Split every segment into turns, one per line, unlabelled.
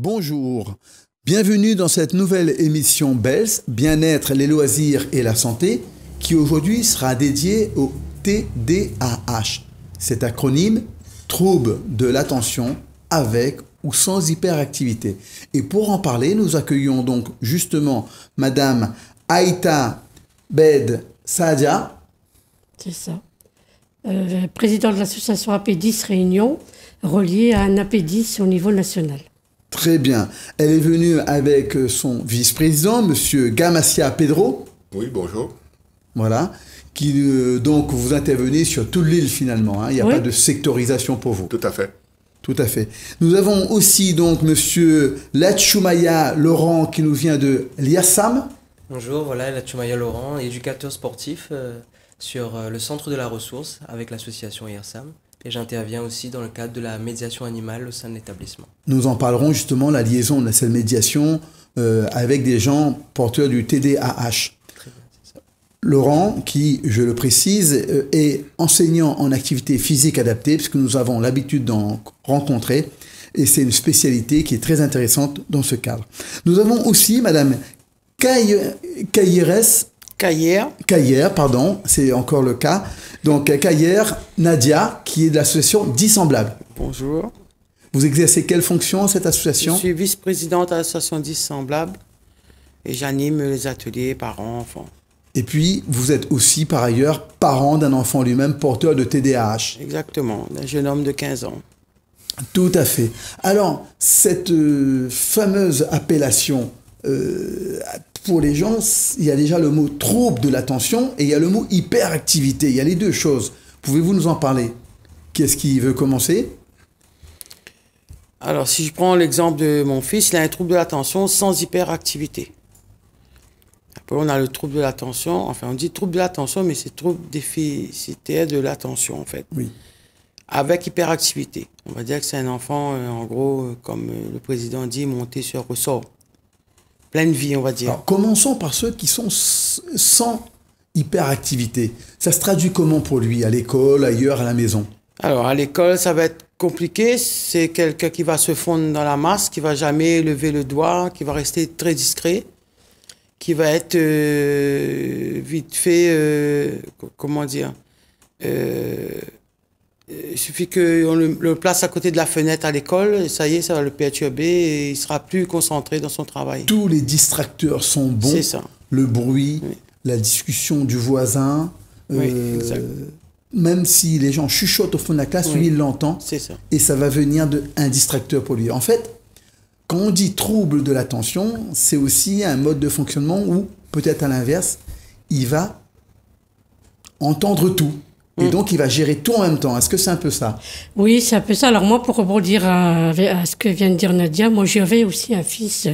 Bonjour, bienvenue dans cette nouvelle émission BELS, Bien-être, les loisirs et la santé, qui aujourd'hui sera dédiée au TDAH. Cet acronyme, trouble de l'attention avec ou sans hyperactivité. Et pour en parler, nous accueillons donc justement Madame Aïta Bed Sadia.
C'est ça. Président de l'association AP10 Réunion, reliée à un AP10 au niveau national.
Très bien. Elle est venue avec son vice-président, Monsieur Gamassia Pedro.
Oui, bonjour.
Voilà. Qui donc vous intervenez sur toute l'île finalement. Il n'y a pas de sectorisation pour vous.
Tout à fait.
Tout à fait. Nous avons aussi donc Monsieur Lachoumaya Laurent qui nous vient de l'IRSAM.
Bonjour, voilà Lachoumaya Laurent, éducateur sportif sur le centre de la ressource avec l'association IRSAM. Et j'interviens aussi dans le cadre de la médiation animale au sein de l'établissement.
Nous en parlerons justement, la liaison de cette médiation avec des gens porteurs du TDAH.
Très bien, c'est ça.
Laurent, qui, je le précise, est enseignant en activité physique adaptée, puisque nous avons l'habitude d'en rencontrer, et c'est une spécialité qui est très intéressante dans ce cadre. Nous avons aussi Madame Caillère, pardon, c'est encore le cas. Donc, Caillère Nadia, qui est de l'association Dissemblables.
Bonjour.
Vous exercez quelle fonction à cette association?
Je suis vice-présidente à l'association Dissemblables et j'anime les ateliers parents-enfants.
Et puis, vous êtes aussi, par ailleurs, parent d'un enfant lui-même porteur de TDAH.
Exactement, d'un jeune homme de 15 ans.
Tout à fait. Alors, cette fameuse appellation, pour les gens, il y a déjà le mot trouble de l'attention et il y a le mot hyperactivité. Il y a les deux choses. Pouvez-vous nous en parler? Qu'est-ce qui veut commencer?
Alors, si je prends l'exemple de mon fils, il a un trouble de l'attention sans hyperactivité. Après, on a le trouble de l'attention. Enfin, on dit trouble de l'attention, mais c'est trouble déficitaire de l'attention, en fait.
Oui.
Avec hyperactivité. On va dire que c'est un enfant, en gros, comme le président dit, monté sur ressort. Pleine vie, on va dire.
Alors, commençons par ceux qui sont sans hyperactivité. Ça se traduit comment pour lui, à l'école, ailleurs, à la maison?
Alors, à l'école, ça va être compliqué. C'est quelqu'un qui va se fondre dans la masse, qui va jamais lever le doigt, qui va rester très discret, qui va être vite fait, comment dire, il suffit qu'on le place à côté de la fenêtre à l'école, et ça y est, ça va le perturber et il sera plus concentré dans son travail.
Tous les distracteurs sont bons.
C'est ça.
Le bruit, la discussion du voisin.
Exact.
Même si les gens chuchotent au fond de la classe, lui, il l'entend.
C'est ça.
Et ça va venir d'un distracteur pour lui. En fait, quand on dit trouble de l'attention, c'est aussi un mode de fonctionnement où, peut-être à l'inverse, il va entendre tout. Et donc, il va gérer tout en même temps. Est-ce que c'est un peu ça?
Oui, c'est un peu ça. Alors moi, pour rebondir à ce que vient de dire Nadia, moi j'avais aussi un fils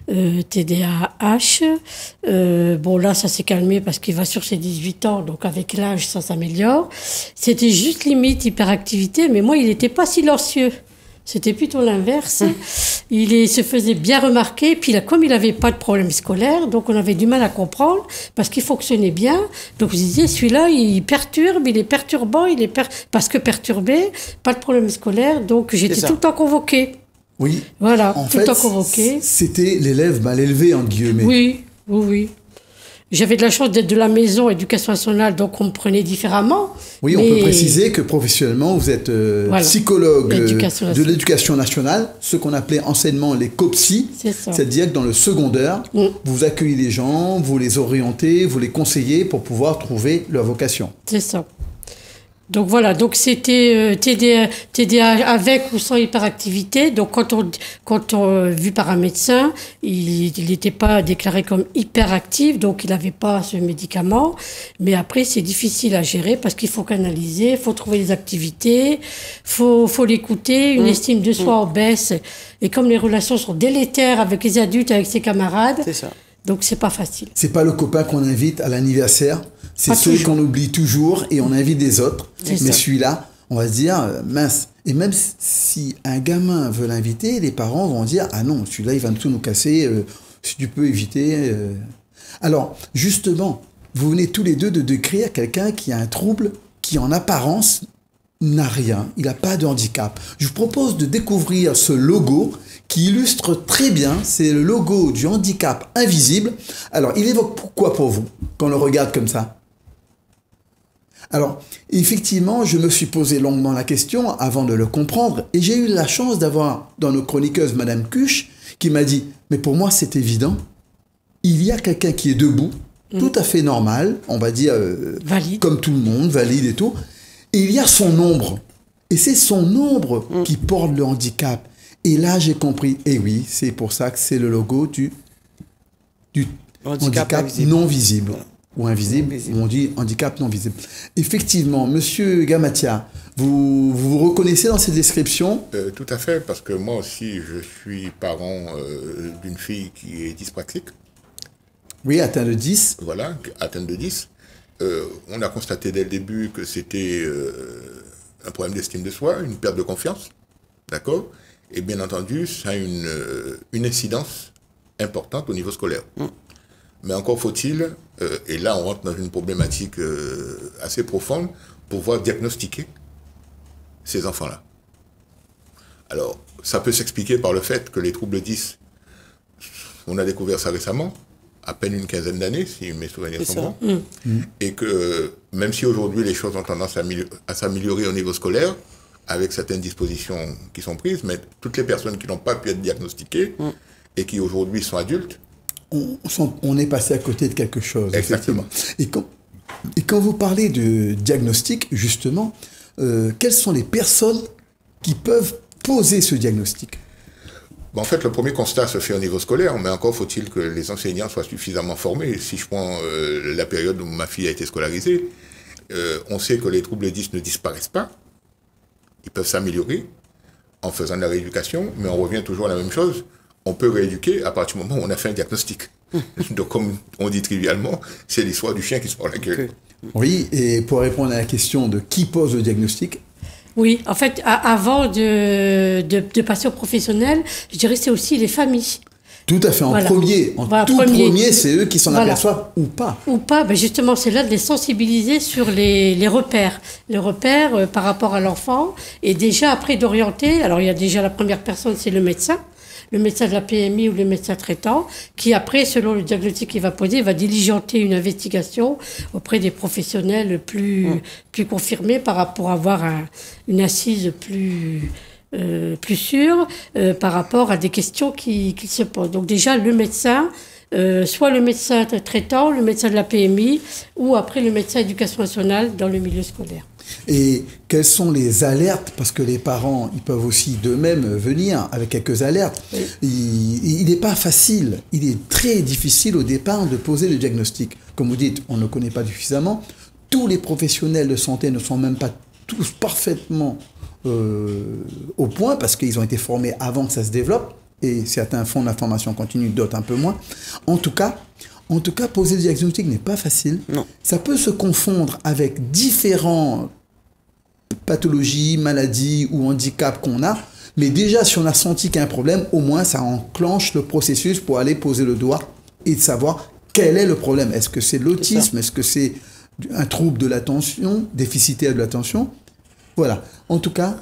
TDAH. Bon là, ça s'est calmé parce qu'il va sur ses 18 ans, donc avec l'âge, ça s'améliore. C'était juste limite hyperactivité, mais moi, il n'était pas silencieux. C'était plutôt l'inverse. Il se faisait bien remarquer. Puis là, comme il n'avait pas de problème scolaire, donc on avait du mal à comprendre parce qu'il fonctionnait bien. Donc je disais, celui-là, il perturbe, il est perturbant, parce que perturbé, pas de problème scolaire. Donc j'étais tout le temps convoquée.
Oui.
Voilà,
en
tout
fait,
le temps convoquée.
C'était l'élève mal élevé, entre guillemets.
Oui. J'avais de la chance d'être de la maison éducation nationale, donc on me prenait différemment.
Oui, on peut préciser que professionnellement, vous êtes psychologue de l'éducation nationale, ce qu'on appelait anciennement les COPSI. C'est-à-dire que dans le secondaire, vous accueillez les gens, vous les orientez, vous les conseillez pour pouvoir trouver leur vocation.
C'est ça. Donc voilà, donc c'était TDAH avec ou sans hyperactivité. Donc quand on vu par un médecin, il n'était pas déclaré comme hyperactif, donc il n'avait pas ce médicament. Mais après, c'est difficile à gérer parce qu'il faut canaliser, il faut trouver les activités, faut l'écouter, une estime de soi en baisse. Et comme les relations sont délétères avec les adultes, avec ses camarades,
c'est ça.
Donc c'est pas facile.
C'est pas le copain qu'on invite à l'anniversaire, c'est celui qu'on oublie toujours et on invite des autres. Mais celui-là, on va se dire, mince. Et même si un gamin veut l'inviter, les parents vont dire, ah non, celui-là, il va tout nous casser, si tu peux éviter. Alors, justement, vous venez tous les deux de décrire quelqu'un qui a un trouble qui, en apparence, n'a rien, il n'a pas de handicap. Je vous propose de découvrir ce logo qui illustre très bien, c'est le logo du handicap invisible. Alors, il évoque quoi pour vous quand on le regarde comme ça? Alors, effectivement, je me suis posé longuement la question avant de le comprendre et j'ai eu la chance d'avoir dans nos chroniqueuses Madame Cuche qui m'a dit « Mais pour moi, c'est évident, il y a quelqu'un qui est debout, tout à fait normal, on va dire
valide,
comme tout le monde, valide et tout, et il y a son ombre. Et c'est son ombre qui porte le handicap. Et là, j'ai compris, et oui, c'est pour ça que c'est le logo du handicap non visible.
Voilà.
Ou invisible, on dit handicap non visible. Effectivement, Monsieur Gamatia, vous reconnaissez dans cette description?
Tout à fait, parce que moi aussi, je suis parent d'une fille qui est dyspraxique.
Oui, atteinte de 10.
Voilà, atteinte de 10. On a constaté dès le début que c'était un problème d'estime de soi, une perte de confiance, d'accord? Et bien entendu, ça a une incidence importante au niveau scolaire. Mais encore faut-il, et là on rentre dans une problématique assez profonde, pour pouvoir diagnostiquer ces enfants-là. Alors, ça peut s'expliquer par le fait que les troubles 10, on a découvert ça récemment, à peine une quinzaine d'années, si mes souvenirs sont bons, et que même si aujourd'hui les choses ont tendance à s'améliorer au niveau scolaire, avec certaines dispositions qui sont prises, mais toutes les personnes qui n'ont pas pu être diagnostiquées et qui aujourd'hui sont adultes,
on est passé à côté de quelque chose.
Exactement.
Et quand vous parlez de diagnostic, justement, quelles sont les personnes qui peuvent poser ce diagnostic?
En fait, le premier constat se fait au niveau scolaire, mais encore faut-il que les enseignants soient suffisamment formés. Si je prends la période où ma fille a été scolarisée, on sait que les troubles 10 ne disparaissent pas. Ils peuvent s'améliorer en faisant de la rééducation, mais on revient toujours à la même chose. On peut rééduquer à partir du moment où on a fait un diagnostic. Donc, comme on dit trivialement, c'est l'histoire du chien qui se prend la queue.
Oui, et pour répondre à la question de qui pose le diagnostic,
oui, en fait, avant de passer au professionnel, je dirais que c'est aussi les familles.
Tout à fait, en premier. Premier, c'est eux qui s'en aperçoivent ou pas.
Ou pas, ben justement, c'est là de les sensibiliser sur les repères. Les repères par rapport à l'enfant. Et déjà, après, d'orienter. Alors, il y a déjà la première personne, c'est le médecin de la PMI ou le médecin traitant, qui après, selon le diagnostic qu'il va poser, va diligenter une investigation auprès des professionnels plus confirmés par rapport à avoir une assise plus sûre par rapport à des questions qui se posent. Donc déjà, le médecin, soit le médecin traitant, le médecin de la PMI, ou après le médecin d'éducation nationale dans le milieu scolaire.
Et quelles sont les alertes? Parce que les parents, ils peuvent aussi d'eux-mêmes venir avec quelques alertes. Oui. Il n'est pas facile, il est très difficile au départ de poser le diagnostic. Comme vous dites, on ne le connaît pas suffisamment. Tous les professionnels de santé ne sont même pas tous parfaitement au point parce qu'ils ont été formés avant que ça se développe. Et certains font de la formation continue, d'autres un peu moins. En tout cas, poser le diagnostic n'est pas facile.
Non.
Ça peut se confondre avec différentes pathologies, maladies ou handicaps qu'on a. Mais déjà, si on a senti qu'il y a un problème, au moins, ça enclenche le processus pour aller poser le doigt et de savoir quel est le problème. Est-ce que c'est l'autisme? Est-ce que c'est un trouble de l'attention, déficitaire de l'attention? Voilà. En tout cas,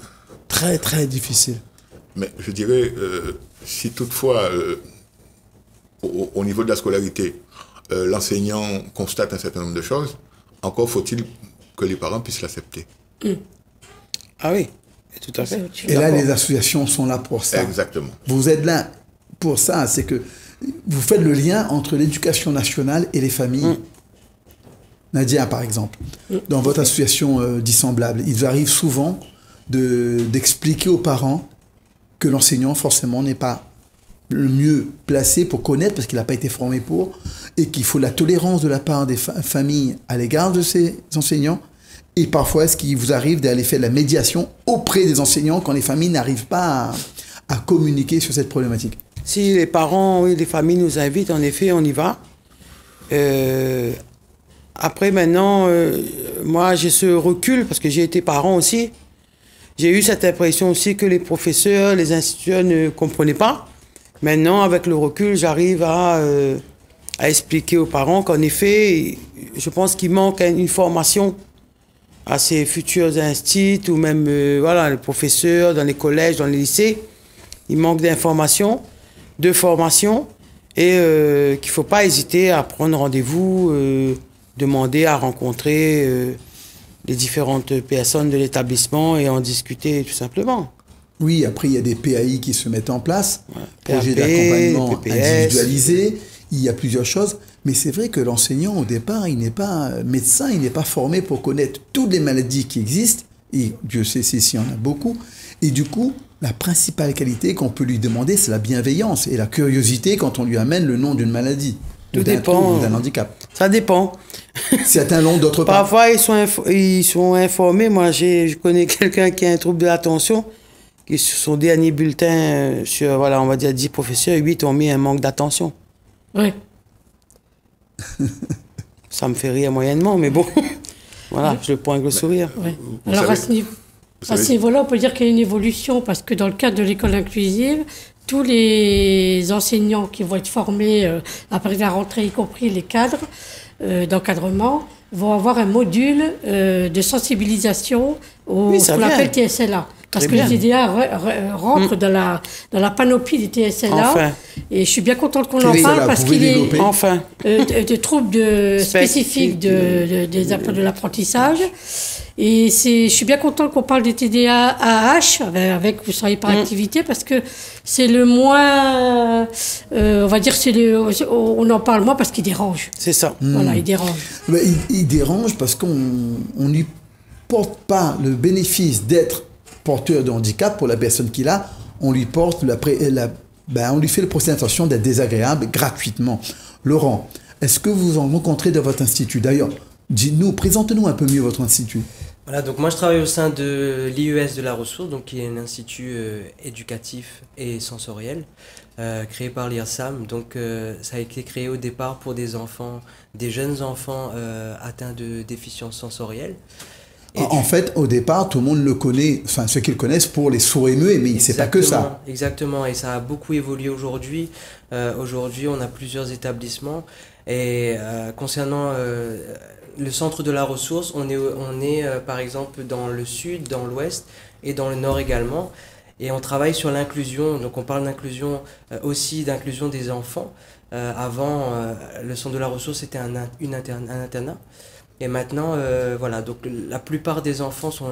très, très difficile.
Mais je dirais, si toutefois, au niveau de la scolarité, l'enseignant constate un certain nombre de choses, encore faut-il que les parents puissent l'accepter.
Ah oui, tout à fait.
Et là, les associations sont là pour ça.
Exactement.
Vous êtes là pour ça, c'est que vous faites le lien entre l'éducation nationale et les familles. Nadia, par exemple, dans votre association Dissemblables, il vous arrive souvent d'expliquer aux parents que l'enseignant, forcément, n'est pas le mieux placé pour connaître, parce qu'il n'a pas été formé pour, et qu'il faut la tolérance de la part des familles à l'égard de ces enseignants. Et parfois, est-ce qu'il vous arrive d'aller faire de la médiation auprès des enseignants quand les familles n'arrivent pas à communiquer sur cette problématique?
Si les parents, oui, les familles nous invitent, en effet, on y va. Après, maintenant, moi, j'ai ce recul, parce que j'ai été parent aussi. J'ai eu cette impression aussi que les professeurs, les instituteurs ne comprenaient pas. Maintenant, avec le recul, j'arrive à expliquer aux parents qu'en effet, je pense qu'il manque une formation à ces futurs instituts ou même voilà, les professeurs dans les collèges, dans les lycées. Il manque d'informations, de formation et qu'il ne faut pas hésiter à prendre rendez-vous, demander à rencontrer les différentes personnes de l'établissement et en discuter tout simplement.
Oui, après, il y a des PAI qui se mettent en place, projets
PAP,
d'accompagnement
PPS.
individualisés, il y a plusieurs choses, mais c'est vrai que l'enseignant, au départ, il n'est pas médecin, il n'est pas formé pour connaître toutes les maladies qui existent, et Dieu sait s'il y en a beaucoup, et du coup, la principale qualité qu'on peut lui demander, c'est la bienveillance et la curiosité quand on lui amène le nom d'une maladie,
Tout
d'un
dépend.
trouble, d'un handicap.
Ça dépend.
Certains l'ont, d'autres pas.
Parfois, ils sont informés. Moi, je connais quelqu'un qui a un trouble de l'attention, qui sur son dernier bulletin, sur, voilà, on va dire 10 professeurs, 8 ont mis un manque d'attention.
Oui.
Ça me fait rire moyennement, mais bon, voilà, je le prends avec le sourire.
Ouais.
Vous
Alors
savez-
à ce niveau-là, on peut dire qu'il y a une évolution parce que dans le cadre de l'école inclusive, tous les enseignants qui vont être formés après la rentrée, y compris les cadres d'encadrement, vont avoir un module de sensibilisation au
Oui,
ce
ça
qu'on
vient.
appelle TSLA. Parce
Très
que le
bien.
TDA rentre dans la panoplie des TSLA.
Enfin.
Et je suis bien contente qu'on en
TSLA,
parle parce
vous pouvez
qu'il est
développer.
Enfin,
de troubles spécifiques des de l'apprentissage. Et je suis bien contente qu'on parle des TDAH avec vous seriez par activité parce que c'est le moins, on va dire, on en parle moins parce qu'il dérange.
c'est ça.
Voilà, il dérange.
Mais il dérange parce qu'on ne lui porte pas le bénéfice d'être porteur de handicap pour la personne qu'il a. On lui porte on lui fait le procès d'intention d'être désagréable gratuitement. Laurent, est-ce que vous en rencontrez dans votre institut? D'ailleurs, présentez-nous un peu mieux votre institut.
Voilà, donc moi je travaille au sein de l'IES de la ressource, donc qui est un institut éducatif et sensoriel créé par l'IRSAM. Donc ça a été créé au départ pour des enfants, des jeunes enfants atteints de déficience sensorielle.
En fait, au départ, tout le monde le connaît, enfin ceux qui le connaissent pour les sourds et muets, mais c'est pas que ça.
Exactement, et ça a beaucoup évolué aujourd'hui. Aujourd'hui, on a plusieurs établissements. Et concernant le centre de la ressource, on est par exemple dans le sud, dans l'ouest et dans le nord également. Et on travaille sur l'inclusion, donc on parle d'inclusion aussi d'inclusion des enfants. Avant, le centre de la ressource était un internat. Et maintenant, voilà, donc la plupart des enfants sont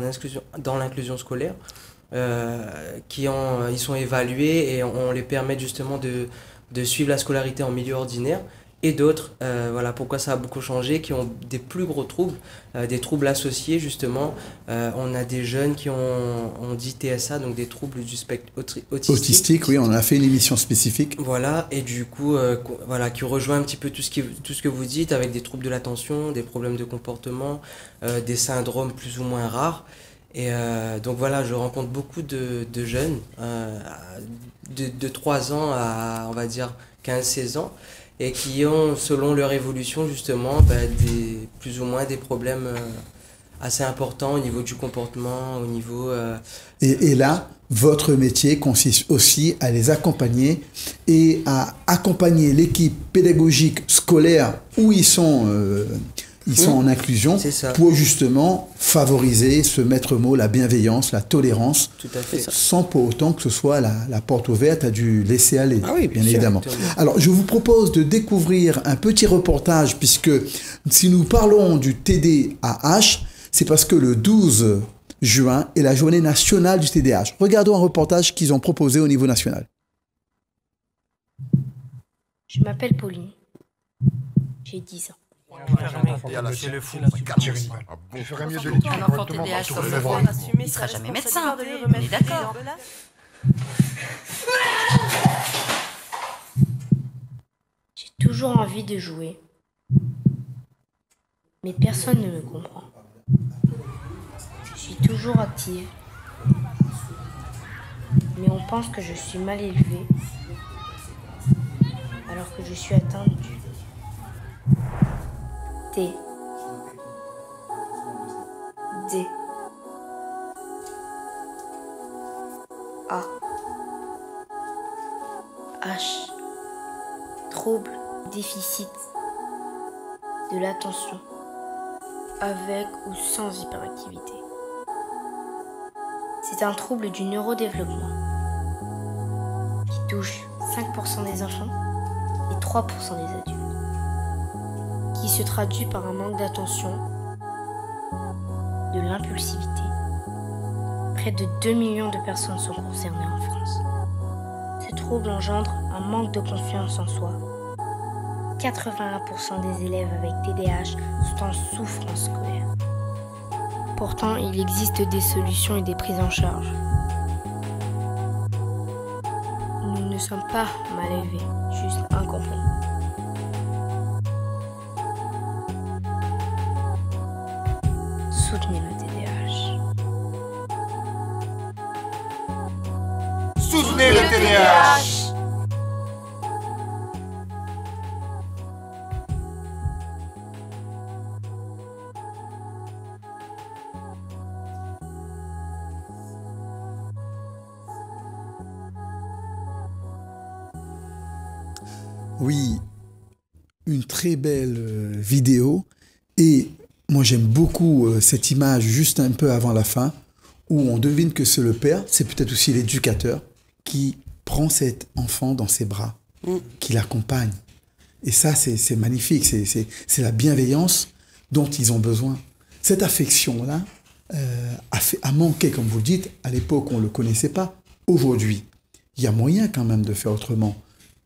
dans l'inclusion scolaire, ils sont évalués et on les permet justement de suivre la scolarité en milieu ordinaire. Et d'autres, voilà pourquoi ça a beaucoup changé, qui ont des plus gros troubles, des troubles associés justement. On a des jeunes qui ont dit TSA, donc des troubles du spectre autistique.
Oui, on a fait une émission spécifique.
Voilà, et du coup, voilà, qui rejoint un petit peu tout ce que vous dites, avec des troubles de l'attention, des problèmes de comportement, des syndromes plus ou moins rares. Et donc voilà, je rencontre beaucoup de jeunes, de 3 ans à, on va dire, 15-16 ans, et qui ont, selon leur évolution, justement, plus ou moins des problèmes assez importants au niveau du comportement, au niveau...
Et là, votre métier consiste aussi à les accompagner et à accompagner l'équipe pédagogique scolaire où ils sont en inclusion pour justement favoriser ce maître mot, la bienveillance, la tolérance,
Tout à fait.
sans pour autant que ce soit la porte ouverte à du laisser aller,
Ah oui,
bien évidemment.
Exactement.
Alors, je vous propose de découvrir un petit reportage, puisque si nous parlons du TDAH, c'est parce que le 12 juin est la journée nationale du TDAH. Regardons un reportage qu'ils ont proposé au niveau national.
Je m'appelle Pauline. J'ai 10 ans.
C'est le fou.
Je ferais mieux de l'étudier
Un enfant
correctement
TDAH
parce que
sur
je
le
lève
front,
rien.
il sera jamais médecin. On est d'accord.
J'ai toujours envie de jouer. Mais personne ne me comprend. Je suis toujours active. Mais on pense que je suis mal élevée. Alors que je suis atteinte du T. D. A. H. Trouble, déficit de l'attention. avec ou sans hyperactivité. C'est un trouble du neurodéveloppement qui touche 5% des enfants et 3% des adultes, qui se traduit par un manque d'attention, de l'impulsivité. Près de 2 millions de personnes sont concernées en France. Ce trouble engendre un manque de confiance en soi. 81% des élèves avec TDAH sont en souffrance scolaire. Pourtant, il existe des solutions et des prises en charge. Nous ne sommes pas mal élevés, juste incompris. Soutenez le TDAH.
Soutenez le TDAH.
Oui, une très belle vidéo. Et moi, j'aime beaucoup cette image juste un peu avant la fin, où on devine que c'est le père, c'est peut-être aussi l'éducateur, qui prend cet enfant dans ses bras, qui l'accompagne. Et ça, c'est magnifique. C'est la bienveillance dont ils ont besoin. Cette affection-là a manqué, comme vous le dites. À l'époque, on ne le connaissait pas. Aujourd'hui, il y a moyen quand même de faire autrement.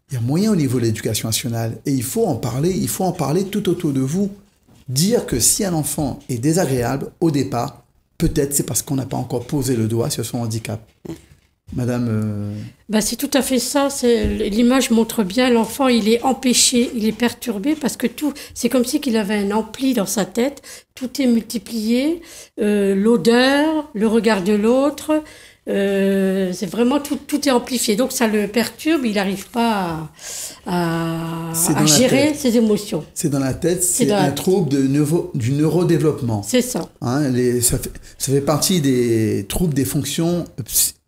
Il y a moyen au niveau de l'éducation nationale. Et il faut en parler tout autour de vous. Dire que si un enfant est désagréable au départ, peut-être c'est parce qu'on n'a pas encore posé le doigt sur son handicap. Madame
C'est tout à fait ça. L'image montre bien l'enfant, il est empêché, il est perturbé parce que c'est comme si qu'il avait un ampli dans sa tête. Tout est multiplié, l'odeur, le regard de l'autre. C'est vraiment tout est amplifié, donc ça le perturbe, il n'arrive pas à gérer ses émotions.
C'est dans la tête, c'est un trouble du neurodéveloppement.
C'est ça.
Ça fait partie des troubles des fonctions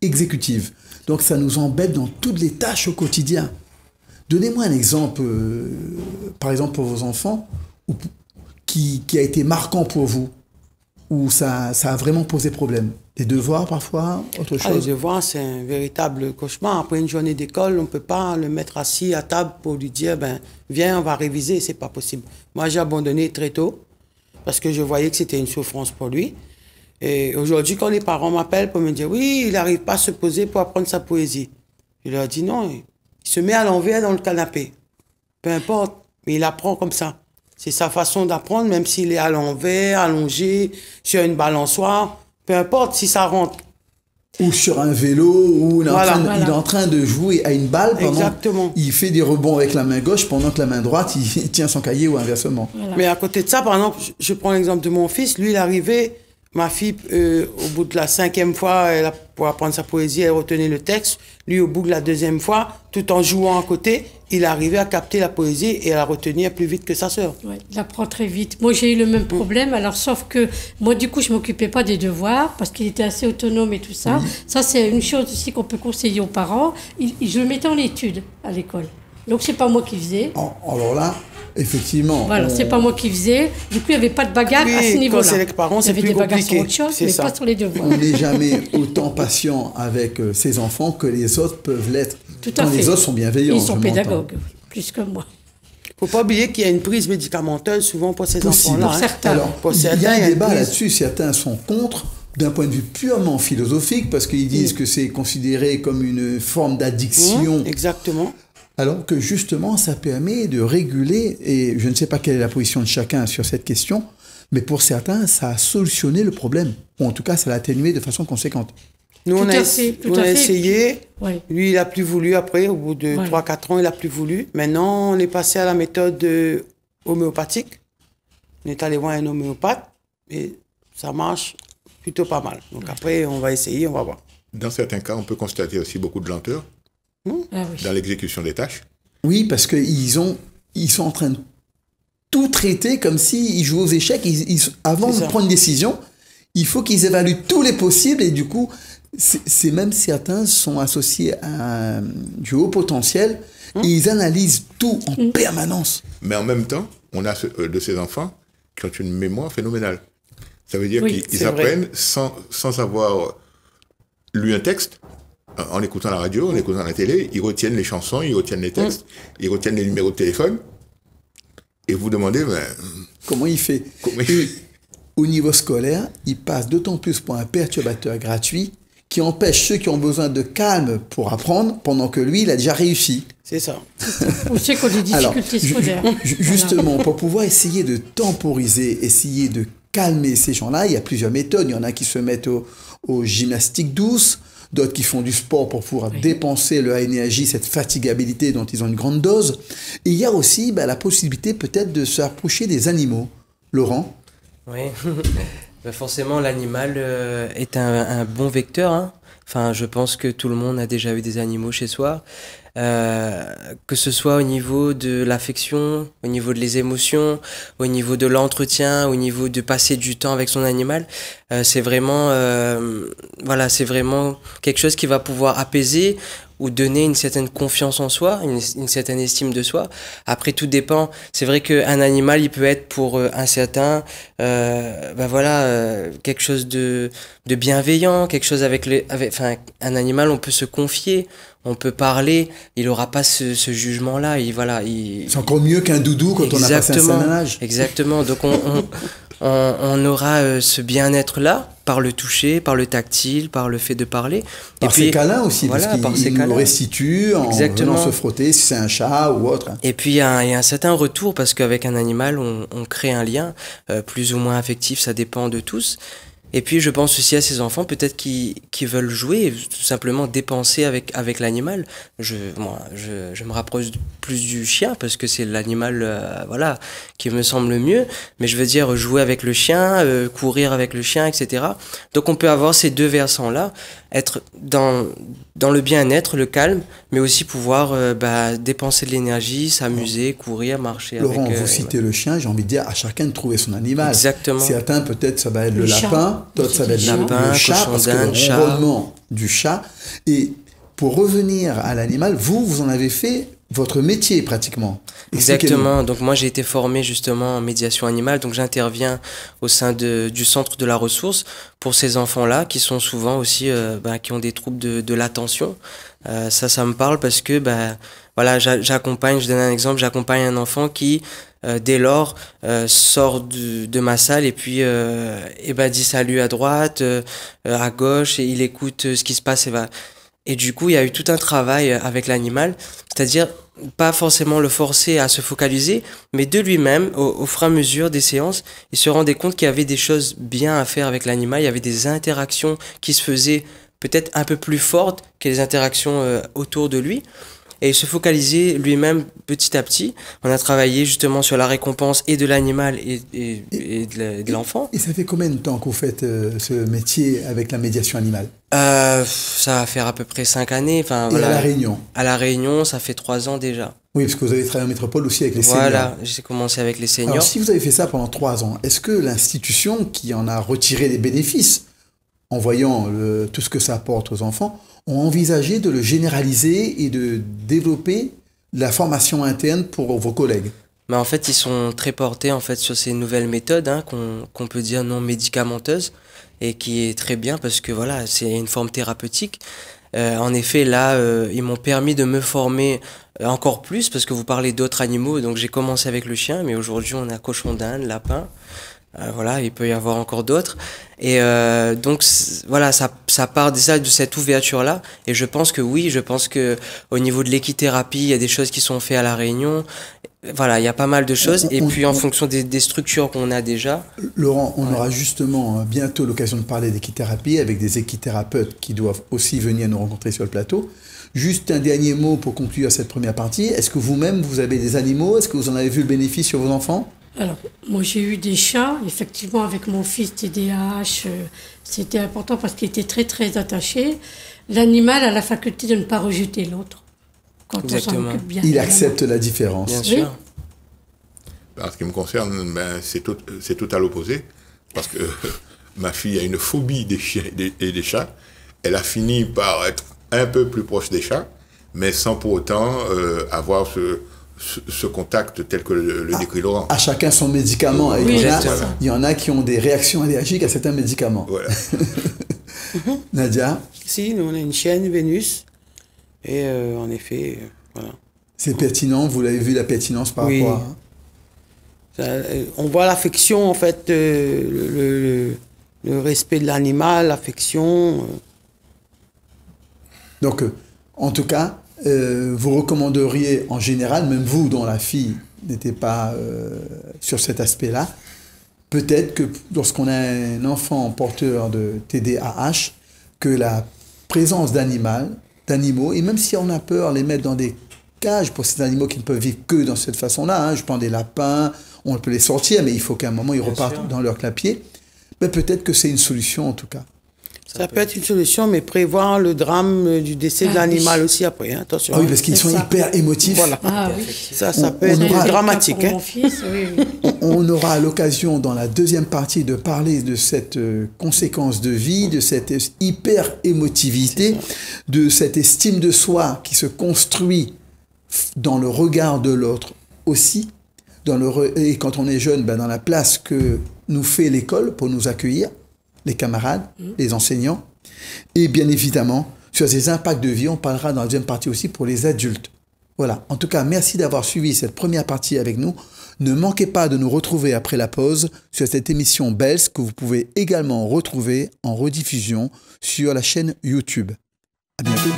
exécutives. Donc ça nous embête dans toutes les tâches au quotidien. Donnez-moi un exemple, par exemple pour vos enfants, qui a été marquant pour vous, où ça a vraiment posé problème. Les devoirs, parfois, autre chose?
Les devoirs, c'est un véritable cauchemar. Après une journée d'école, on ne peut pas le mettre assis à table pour lui dire, viens, on va réviser. C'est pas possible. Moi, j'ai abandonné très tôt parce que je voyais que c'était une souffrance pour lui. Et aujourd'hui, quand les parents m'appellent pour me dire, oui, il n'arrive pas à se poser pour apprendre sa poésie. Je leur dis non, il se met à l'envers dans le canapé. Peu importe, mais il apprend comme ça. C'est sa façon d'apprendre, même s'il est à l'envers, allongé, sur une balançoire. Peu importe si ça rentre.
Ou sur un vélo, ou il est en train de jouer à une balle pendant il fait des rebonds avec la main gauche pendant que la main droite, il tient son cahier ou inversement.
Voilà. Mais à côté de ça, par exemple, je prends l'exemple de mon fils. Lui, il est arrivé, ma fille, au bout de la 5e fois, pour apprendre sa poésie, elle retenait le texte. Lui, au bout de la 2e fois, tout en jouant à côté, il arrivait à capter la poésie et à la retenir plus vite que sa sœur.
Ouais, il apprend très vite. Moi, j'ai eu le même problème. Alors, sauf que moi, du coup, je m'occupais pas des devoirs parce qu'il était assez autonome et tout ça. Ça, c'est une chose aussi qu'on peut conseiller aux parents. Je le mettais en études à l'école. Donc, c'est pas moi qui faisais.
Alors là, effectivement.
Voilà, c'est pas moi qui faisais. Du coup, il n'y avait pas de bagarre à ce niveau-là.
Quand c'est les parents, c'est plus compliqué.
Il y avait des bagarres sur autre chose, mais pas sur les devoirs.
On n'est jamais autant patient avec ses enfants que les autres peuvent l'être.
Tout à fait.
Les autres sont bienveillants.
Ils sont pédagogues, plus que moi.
Il ne faut pas oublier qu'il y a une prise médicamenteuse souvent pour ces enfants-là.
Pour certains.
Alors, il y a un débat là-dessus. Certains sont contre, d'un point de vue purement philosophique, parce qu'ils disent que c'est considéré comme une forme d'addiction.
Exactement.
Alors que justement, ça permet de réguler, et je ne sais pas quelle est la position de chacun sur cette question, mais pour certains, ça a solutionné le problème. Ou en tout cas, ça l'a atténué de façon conséquente.
Nous, on a essayé.
Oui.
Lui, il n'a plus voulu après. Au bout de 3-4 ans, il n'a plus voulu. Maintenant, on est passé à la méthode homéopathique. On est allé voir un homéopathe et ça marche plutôt pas mal. Donc après, on va essayer, on va voir.
Dans certains cas, on peut constater aussi beaucoup de lenteur dans l'exécution des tâches.
Oui, parce qu'ils sont en train de tout traiter comme s'ils jouaient aux échecs. Avant de prendre une décision, il faut qu'ils évaluent tous les possibles et du coup, c'est même certains sont associés à du haut potentiel et ils analysent tout en permanence.
Mais en même temps, on a de ces enfants qui ont une mémoire phénoménale. Ça veut dire
Oui,
qu'ils
c'est vrai.
apprennent sans avoir lu un texte, en écoutant la radio, en écoutant la télé, ils retiennent les chansons, ils retiennent les textes, ils retiennent les numéros de téléphone. Et vous demandez,
Comment il fait?
comment il fait?
Au niveau scolaire, il passe d'autant plus pour un perturbateur gratuit qui empêche ceux qui ont besoin de calme pour apprendre, pendant que lui, il a déjà réussi.
C'est ça.
On sait qu'on a des
Alors,
difficultés scolaires.
Justement, pour pouvoir essayer de temporiser, essayer de calmer ces gens-là, il y a plusieurs méthodes. Il y en a qui se mettent aux gymnastiques douces, d'autres qui font du sport pour pouvoir dépenser leur énergie, cette fatigabilité dont ils ont une grande dose. Et il y a aussi la possibilité peut-être de se rapprocher des animaux. Laurent?
Oui, bah forcément l'animal est un bon vecteur, hein. Enfin, je pense que tout le monde a déjà eu des animaux chez soi, que ce soit au niveau de l'affection, au niveau de les émotions, au niveau de l'entretien, au niveau de passer du temps avec son animal. C'est vraiment, voilà, c'est vraiment quelque chose qui va pouvoir apaiser ou donner une certaine confiance en soi, une certaine estime de soi. Après, tout dépend. C'est vrai qu'un animal, il peut être pour un certain, quelque chose de bienveillant, quelque chose enfin, un animal, on peut se confier, on peut parler, il n'aura pas ce jugement-là.
C'est encore mieux qu'un doudou quand on a passé un certain âge.
Exactement. Donc on aura ce bien-être-là par le toucher, par le tactile, par le fait de parler.
Par ses câlins aussi,
voilà,
parce qu'il nous restitue en venant se frotter, si c'est un chat ou autre.
Et puis il y a un certain retour, parce qu'avec un animal, on crée un lien, plus ou moins affectif, ça dépend de tous. Et puis je pense aussi à ces enfants peut-être qui veulent jouer, tout simplement dépenser avec l'animal. Je me rapproche plus du chien parce que c'est l'animal qui me semble le mieux, mais je veux dire jouer avec le chien, courir avec le chien, etc. Donc on peut avoir ces deux versants-là, être dans le bien-être, le calme, mais aussi pouvoir dépenser de l'énergie, s'amuser, courir, marcher.
Laurent, vous citez le chien, j'ai envie de dire à chacun de trouver son animal.
Exactement.
Certains peut-être ça va être le lapin, d'autres ça va être le chat, parce que le ronronnement du chat. Et pour revenir à l'animal, vous en avez fait votre métier pratiquement.
Exactement. Donc moi j'ai été formé justement en médiation animale, donc j'interviens au sein du centre de la ressource pour ces enfants-là qui sont souvent aussi qui ont des troubles de l'attention. Ça me parle parce que j'accompagne, je donne un exemple, j'accompagne un enfant qui dès lors sort de ma salle et puis dit salut à droite, à gauche, et il écoute ce qui se passe et du coup il y a eu tout un travail avec l'animal, c'est-à-dire pas forcément le forcer à se focaliser, mais de lui-même, au fur et à mesure des séances, il se rendait compte qu'il y avait des choses bien à faire avec l'animal, il y avait des interactions qui se faisaient peut-être un peu plus fortes que les interactions autour de lui. Et se focaliser lui-même petit à petit. On a travaillé justement sur la récompense et de l'animal et de l'enfant.
Et ça fait combien de temps que vous faites ce métier avec la médiation animale?
Ça va faire à peu près 5 années. Enfin,
à La Réunion?
À La Réunion, ça fait 3 ans déjà.
Oui, parce que vous avez travaillé en métropole aussi avec les seniors.
Voilà, j'ai commencé avec les seniors.
Alors, si vous avez fait ça pendant 3 ans, est-ce que l'institution qui en a retiré des bénéfices, en voyant tout ce que ça apporte aux enfants, ont envisagé de le généraliser et de développer la formation interne pour vos collègues?
Mais en fait, ils sont très portés sur ces nouvelles méthodes qu'on peut dire non médicamenteuses et qui est très bien parce que voilà, c'est une forme thérapeutique. En effet, là, ils m'ont permis de me former encore plus parce que vous parlez d'autres animaux. Donc j'ai commencé avec le chien, mais aujourd'hui on a cochon d'Inde, lapin. Il peut y avoir encore d'autres. Et donc voilà, ça part déjà de cette ouverture-là. Et je pense que oui, au niveau de l'équithérapie, il y a des choses qui sont faites à La Réunion. Voilà, il y a pas mal de choses. Et puis en fonction des structures qu'on a déjà.
Laurent, on aura justement bientôt l'occasion de parler d'équithérapie avec des équithérapeutes qui doivent aussi venir nous rencontrer sur le plateau. Juste un dernier mot pour conclure cette première partie. Est-ce que vous-même, vous avez des animaux? Est-ce que vous en avez vu le bénéfice sur vos enfants?
Alors, moi j'ai eu des chats, effectivement avec mon fils TDAH, c'était important parce qu'il était très très attaché. L'animal a la faculté de ne pas rejeter l'autre. Quand
exactement.
On s'en occupe bien.
Il accepte la différence.
Bien sûr.
Oui. En ce qui me concerne, c'est tout à l'opposé, parce que ma fille a une phobie des chiens et des chats. Elle a fini par être un peu plus proche des chats, mais sans pour autant avoir ce contact tel que le décrit Laurent.
À chacun son médicament. Et
Oui,
il y en a qui ont des réactions allergiques à certains médicaments.
Voilà.
Nadia,
Si, nous on a une chienne, Vénus. Et en effet, voilà.
c'est pertinent, vous l'avez vu la pertinence par
Oui.
rapport à...
On voit l'affection, en fait, le respect de l'animal, l'affection.
Donc, en tout cas, vous recommanderiez en général, même vous dont la fille n'était pas sur cet aspect-là, peut-être que lorsqu'on a un enfant porteur de TDAH, que la présence d'animaux, et même si on a peur, les mettre dans des cages pour ces animaux qui ne peuvent vivre que dans cette façon-là, je prends des lapins, on peut les sortir, mais il faut qu'à un moment ils repartent dans leur clapier, mais peut-être que c'est une solution en tout cas.
Ça peut être une solution, mais prévoir le drame du décès de l'animal aussi après, hein, attention.
Ah oui, parce qu'ils sont hyper émotifs.
Voilà.
Ah oui.
Ça peut
on
être
aura-
dramatique.
Pour
Hein.
mon fils, oui, oui.
On aura l'occasion dans la deuxième partie de parler de cette conséquence de vie, de cette hyper-émotivité, de cette estime de soi qui se construit dans le regard de l'autre aussi, et quand on est jeune, dans la place que nous fait l'école pour nous accueillir, les camarades, les enseignants, et bien évidemment, sur ces impacts de vie, on parlera dans la deuxième partie aussi pour les adultes. Voilà. En tout cas, merci d'avoir suivi cette première partie avec nous. Ne manquez pas de nous retrouver après la pause sur cette émission BELS que vous pouvez également retrouver en rediffusion sur la chaîne YouTube. À bientôt.